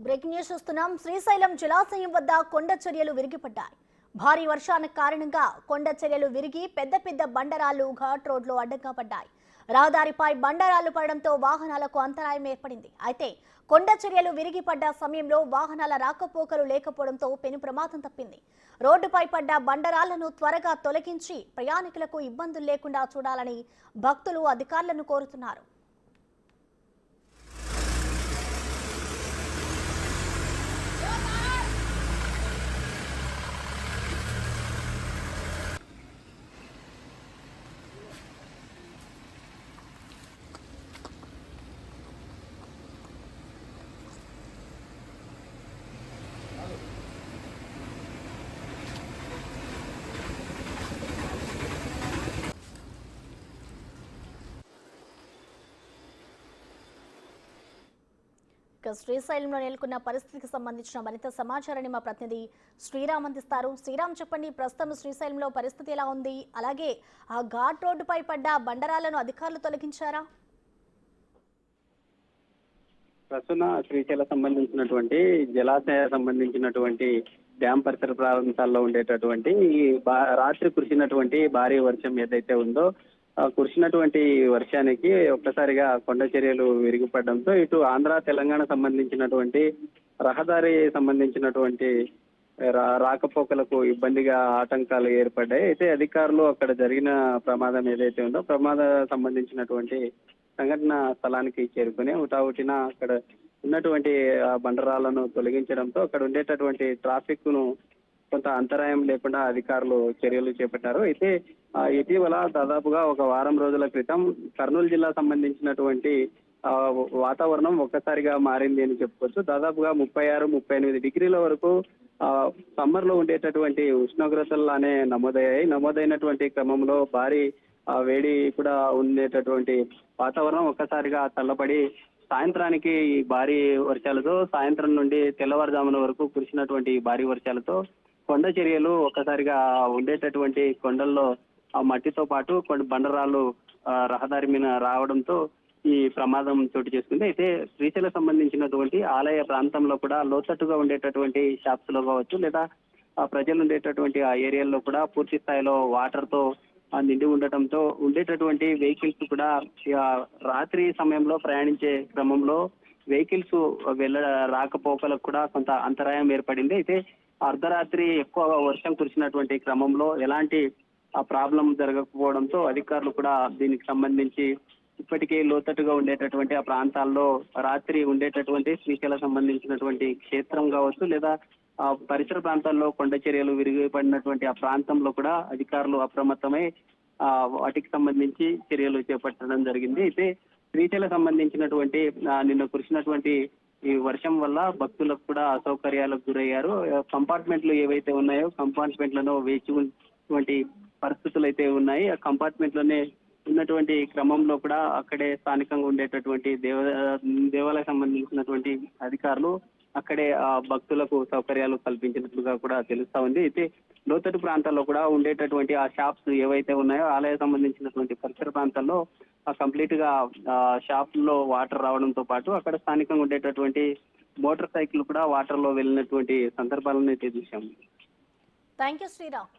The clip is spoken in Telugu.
బ్రేకింగ్ న్యూస్ చూస్తున్నాం. శ్రీశైలం జలాశయం వద్ద కొండ చర్యలు విరిగిపడ్డాయి. భారీ వర్షాల కారణంగా కొండ చర్యలు విరిగి పెద్ద పెద్ద బండరాళ్లు ఘాట్ రోడ్లో అడ్డంగా పడ్డాయి. రహదారిపై బండరాళ్లు పడడంతో వాహనాలకు అంతరాయం ఏర్పడింది. అయితే కొండ చర్యలు విరిగిపడ్డ సమయంలో వాహనాల రాకపోకలు లేకపోవడంతో పెను ప్రమాదం తప్పింది. రోడ్డుపై పడ్డ బండరాళ్లను త్వరగా తొలగించి ప్రయాణికులకు ఇబ్బందులు లేకుండా చూడాలని భక్తులు అధికారులను కోరుతున్నారు. శ్రీశైలంలో నెలకొన్న పరిస్థితికి సంబంధించిన మరింత సమాచారాన్ని మా ప్రతినిధి శ్రీరామ్ అందిస్తారు. శ్రీరామ్, చెప్పండి, ప్రస్తుతం శ్రీశైలంలో పరిస్థితి ఎలా ఉంది? అలాగే ఆ ఘాట్ రోడ్డుపై పడ్డ బండరాలను అధికారులు తొలగించారా? ప్రస్తుతం శ్రీశైలం సంబంధించినటువంటి జలాశయ సంబంధించినటువంటి డ్యామ్ పరిసర ప్రాంతాల్లో ఉండేటటువంటి రాత్రి కురిసినటువంటి భారీ వర్షం ఏదైతే ఉందో కురిసినటువంటి వర్షానికి ఒక్కసారిగా కొండ చర్యలు విరిగిపడడంతో ఇటు ఆంధ్ర తెలంగాణ సంబంధించినటువంటి రహదారి సంబంధించినటువంటి రాకపోకలకు ఇబ్బందిగా ఆటంకాలు ఏర్పడ్డాయి. అయితే అధికారులు అక్కడ జరిగిన ప్రమాదం ఏదైతే ఉందో సంబంధించినటువంటి సంఘటన స్థలానికి చేరుకుని హుటాహుటిన అక్కడ ఉన్నటువంటి బండరాలను తొలగించడంతో అక్కడ ఉండేటటువంటి ట్రాఫిక్ ను కొంత అంతరాయం లేకుండా అధికారులు చర్యలు చేపట్టారు. అయితే ఇటీవల దాదాపుగా ఒక వారం రోజుల క్రితం కర్నూలు జిల్లా సంబంధించినటువంటి వాతావరణం ఒక్కసారిగా మారింది అని చెప్పుకోవచ్చు. దాదాపుగా 36-38 డిగ్రీల వరకు సమ్మర్ లో ఉండేటటువంటి ఉష్ణోగ్రతలు నమోదైనటువంటి క్రమంలో భారీ వేడి కూడా ఉండేటటువంటి వాతావరణం ఒక్కసారిగా చల్లబడి సాయంత్రానికి ఈ భారీ వర్షాలతో సాయంత్రం నుండి తెల్లవారుజామున వరకు కురిసినటువంటి భారీ వర్షాలతో కొండ చర్యలు ఒక్కసారిగా ఉండేటటువంటి కొండల్లో ఆ మట్టితో పాటు కొన్ని బండరాళ్ళు రహదారి మీద రావడంతో ఈ ప్రమాదం చోటు చేసుకుంది. అయితే శ్రీశైలం సంబంధించినటువంటి ఆలయ ప్రాంతంలో కూడా లోతట్టుగా ఉండేటటువంటి షాప్స్ లో కావచ్చు లేదా ప్రజలు ఉండేటటువంటి ఆ ఏరియాల్లో కూడా పూర్తి స్థాయిలో వాటర్ తో నిండి ఉండటంతో ఉండేటటువంటి వెహికల్స్ కూడా రాత్రి సమయంలో ప్రయాణించే క్రమంలో వెహికల్స్ రాకపోకలకు కూడా కొంత అంతరాయం ఏర్పడింది. అయితే అర్ధరాత్రి ఎక్కువ వర్షం కురిసినటువంటి క్రమంలో ఎలాంటి ప్రాబ్లం జరగకపోవడంతో అధికారులు కూడా దీనికి సంబంధించి ఇప్పటికే లోతట్టుగా ఉండేటటువంటి ఆ ప్రాంతాల్లో రాత్రి ఉండేటటువంటి శ్రీశైలం సంబంధించినటువంటి క్షేత్రం కావచ్చు లేదా పరిసర ప్రాంతాల్లో కొండ చర్యలు విరిగిపడినటువంటి ఆ ప్రాంతంలో కూడా అధికారులు అప్రమత్తమై వాటికి సంబంధించి చర్యలు చేపట్టడం జరిగింది. అయితే శ్రీశైలం సంబంధించినటువంటి నిన్న కురిసినటువంటి ఈ వర్షం వల్ల భక్తులకు కూడా అసౌకర్యాలకు గురయ్యారు. కంపార్ట్మెంట్లు ఏవైతే ఉన్నాయో కంపార్ట్మెంట్లను వేచి ఉన్నటువంటి పరిస్థితులు అయితే ఉన్నాయి. ఆ కంపార్ట్మెంట్ లోనే ఉన్నటువంటి క్రమంలో కూడా అక్కడే స్థానికంగా ఉండేటటువంటి దేవాలయ సంబంధించినటువంటి అధికారులు అక్కడే భక్తులకు సౌకర్యాలు కల్పించినట్లుగా కూడా తెలుస్తా ఉంది. అయితే లోతట్టు ప్రాంతాల్లో కూడా ఉండేటటువంటి ఆ షాప్స్ ఏవైతే ఉన్నాయో ఆలయ సంబంధించినటువంటి పరిసర ప్రాంతాల్లో కంప్లీట్ గా షాప్ లో వాటర్ రావడంతో పాటు అక్కడ స్థానికంగా ఉండేటటువంటి మోటార్ సైకిల్ కూడా వాటర్ లో వెళ్ళినటువంటి సందర్భాలను అయితే చూసాము. Thank you Sriram.